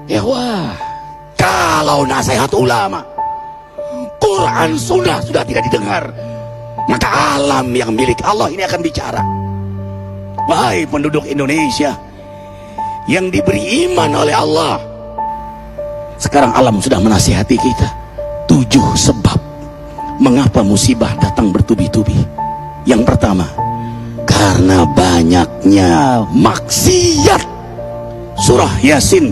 Ya wah, kalau nasihat ulama, Quran sudah tidak didengar, maka alam yang milik Allah ini akan bicara. Wahai penduduk Indonesia yang diberi iman oleh Allah, sekarang alam sudah menasihati kita 7 sebab mengapa musibah datang bertubi-tubi. Yang pertama, karena banyaknya maksiat. Surah Yasin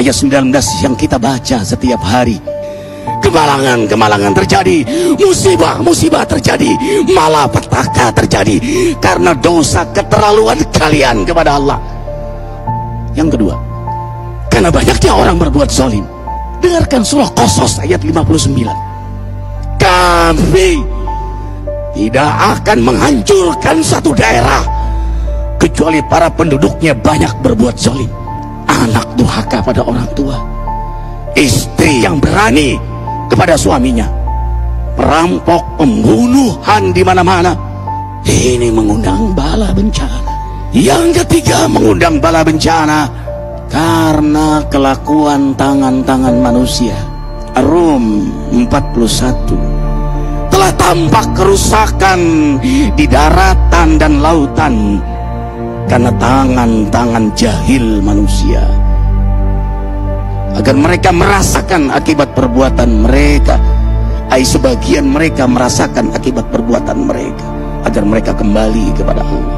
ayat 19 yang kita baca setiap hari. Kemalangan terjadi, musibah terjadi, malapetaka terjadi karena dosa keterlaluan kalian kepada Allah. Yang kedua, karena banyaknya orang berbuat zalim. Dengarkan surah Qasas ayat 59. Kami tidak akan menghancurkan satu daerah kecuali para penduduknya banyak berbuat zalim. Anak durhaka pada orang tua, istri yang berani kepada suaminya, perampok, pembunuhan di mana-mana. Ini mengundang bala bencana. Yang ketiga, mengundang bala bencana karena kelakuan tangan-tangan manusia. Rum 41. Telah tampak kerusakan di daratan dan lautan karena tangan-tangan jahil manusia, agar mereka merasakan akibat perbuatan mereka. Sebagian mereka merasakan akibat perbuatan mereka, agar mereka kembali kepada Allah.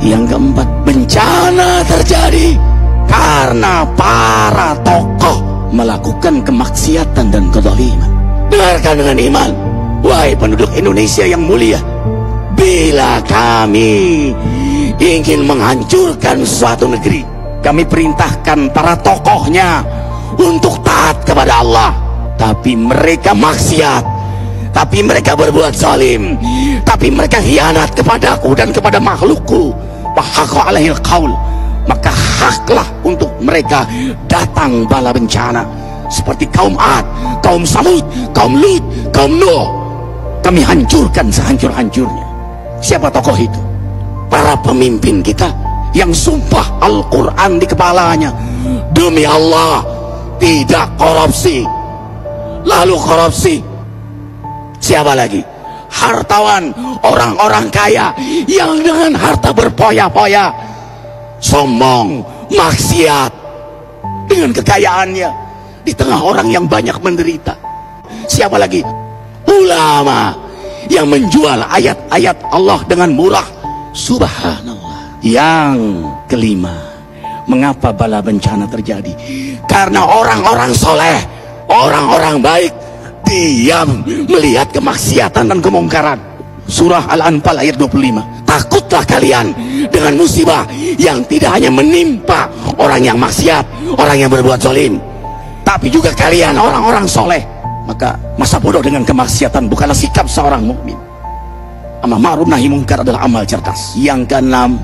Yang keempat, bencana terjadi karena para tokoh melakukan kemaksiatan dan kezaliman. Dengarkan dengan iman, wahai penduduk Indonesia yang mulia, bila kami ingin menghancurkan suatu negeri, kami perintahkan para tokohnya untuk taat kepada Allah, tapi mereka maksiat, tapi mereka berbuat zalim, tapi mereka khianat kepadaku dan kepada makhlukku. Fahaqa alaihil qaul, maka haklah untuk mereka datang bala bencana seperti kaum Ad, kaum Samud, kaum Lut, kaum Nuh. Kami hancurkan sehancur-hancurnya. Siapa tokoh itu? Para pemimpin kita yang sumpah Al-Quran di kepalanya, demi Allah tidak korupsi. Lalu korupsi. Siapa lagi? Hartawan, orang-orang kaya yang dengan harta berpoya-poya, sombong, maksiat dengan kekayaannya di tengah orang yang banyak menderita. Siapa lagi? Ulama yang menjual ayat-ayat Allah dengan murah. Subhanallah. Yang kelima, mengapa bala bencana terjadi? Karena orang-orang soleh, orang-orang baik diam melihat kemaksiatan dan kemungkaran. Surah Al-Anfal ayat 25. Takutlah kalian dengan musibah yang tidak hanya menimpa orang yang maksiat, orang yang berbuat zalim, tapi juga kalian orang-orang soleh. Maka masa bodoh dengan kemaksiatan bukanlah sikap seorang mukmin. Amar ma'ruf nahi munkar adalah amal cerdas. Yang keenam,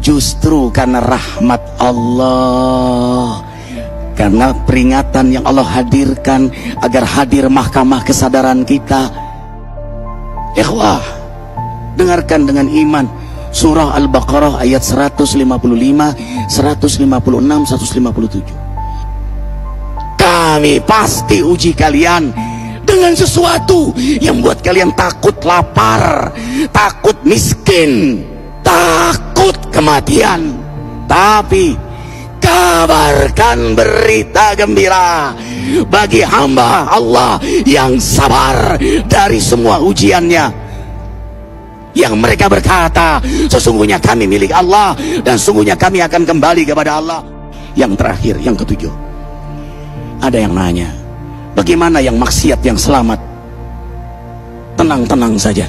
justru karena rahmat Allah, karena peringatan yang Allah hadirkan agar hadir mahkamah kesadaran kita. Ikhwah, dengarkan dengan iman surah Al-Baqarah ayat 155, 156, 157. Kami pasti uji kalian dengan sesuatu yang buat kalian takut lapar, takut miskin, takut kematian. Tapi kabarkan berita gembira bagi hamba Allah yang sabar dari semua ujiannya, yang mereka berkata, sesungguhnya kami milik Allah dan sesungguhnya kami akan kembali kepada Allah. Yang terakhir, yang ketujuh, ada yang nanya, bagaimana yang maksiat yang selamat? Tenang-tenang saja.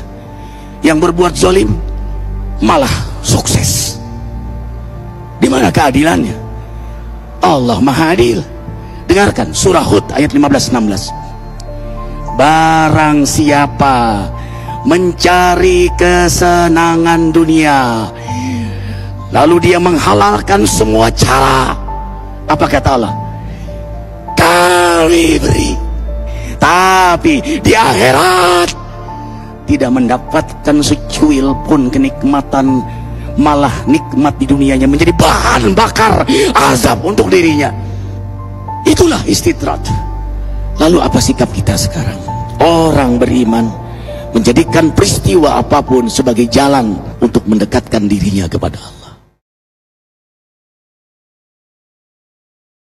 Yang berbuat zalim malah sukses. Di mana keadilannya? Allah Maha Adil. Dengarkan surah Hud ayat 15-16. Barang siapa mencari kesenangan dunia, lalu dia menghalalkan semua cara, apa kata Allah? Kami beri, tapi di akhirat tidak mendapatkan secuil pun kenikmatan, malah nikmat di dunianya menjadi bahan bakar azab untuk dirinya. Itulah istidrat. Lalu apa sikap kita sekarang? Orang beriman menjadikan peristiwa apapun sebagai jalan untuk mendekatkan dirinya kepada Allah.